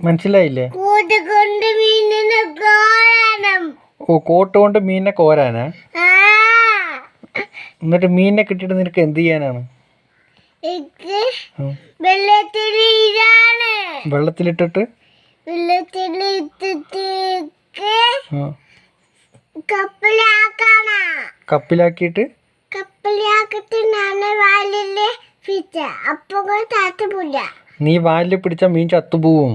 മനസ്സിലായില്ലേ? ഓ, കോട്ട് കൊണ്ട് മീനിനെ കോരാനാ? എന്നിട്ട് മീനിനെ കിട്ടിയിട്ട് നിനക്ക് എന്ത് ചെയ്യാനാണ്? വെള്ളത്തിലിട്ടിട്ട് കപ്പിലാക്കിയിട്ട് നീ വാലിൽ പിടിച്ച മീൻ ചത്തുപോവും.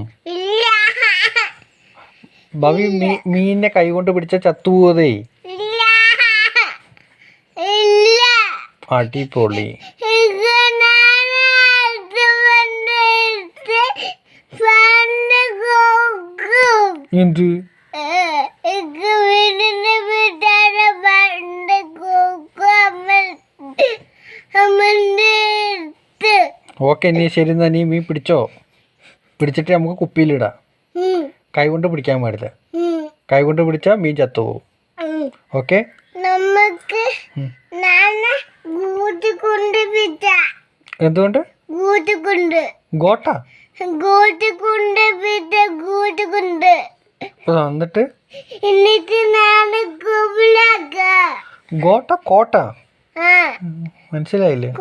ഭവി മീനിനെ കൈകൊണ്ട് പിടിച്ച ചത്തുപോവതേ. അടിപൊളി. എന്ത് ഓക്കെ, നീ ശരി എന്നാ നീ മീൻ പിടിച്ചോ. പിടിച്ചിട്ട് നമുക്ക് കുപ്പിയിലിടാം. കൈ കൊണ്ട് പിടിക്കാൻ പാടില്ല. കൈ കൊണ്ട് പിടിച്ചാൽ മീൻ ചത്തുപോകും. ഓക്കെ, എന്തുകൊണ്ട്? ഗോട്ട. എന്നിട്ട് ഗോട്ട കോട്ട മനസ്സിലായില്ലേ?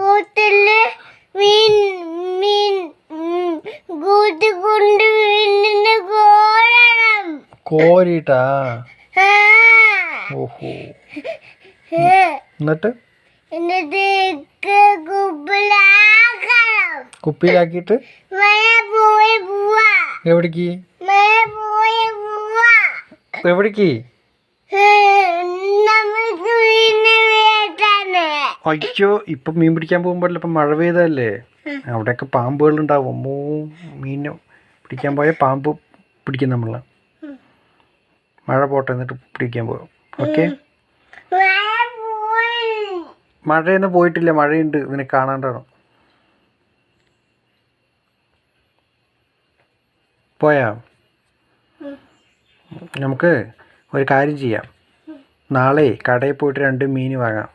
കോരിട്ടാ? ഓഹോ. എന്നിട്ട് കുപ്പിയിലാക്കിയിട്ട് എവിടേക്ക്? എവിടേക്ക്? അയ്യോ, ഇപ്പം മീൻ പിടിക്കാൻ പോകുമ്പോഴല്ലേ, ഇപ്പം മഴ പെയ്തല്ലേ, അവിടെയൊക്കെ പാമ്പുകൾ ഉണ്ടാവും. അമ്മോ, മീൻ പിടിക്കാൻ പോയാൽ പാമ്പ് പിടിക്കും നമ്മളെ. മഴ പോട്ടെ, എന്നിട്ട് പിടിക്കാൻ പോകും. ഓക്കെ, മഴയൊന്നും പോയിട്ടില്ല, മഴയുണ്ട്, നിനക്ക് കാണാണ്ടാണോ? പോയാ? നമുക്ക് ഒരു കാര്യം ചെയ്യാം. നാളെ കടയിൽ പോയിട്ട് 2 മീൻ വാങ്ങാം,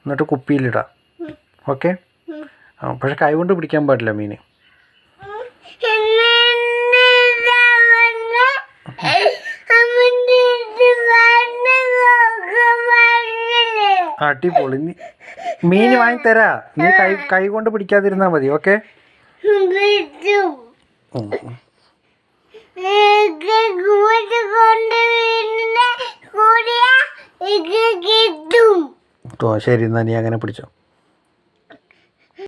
എന്നിട്ട് കുപ്പിയിലിടാം. ഓക്കെ, പക്ഷെ കൈ കൊണ്ട് പിടിക്കാൻ പാടില്ല മീൻ. അടിപൊളി. മീൻ വാങ്ങിത്തരാ, നീ കൈ കൊണ്ട് പിടിക്കാതിരുന്നാ മതി. ഓക്കെ, ശരി എന്നാ നീ അങ്ങനെ പിടിച്ചോ.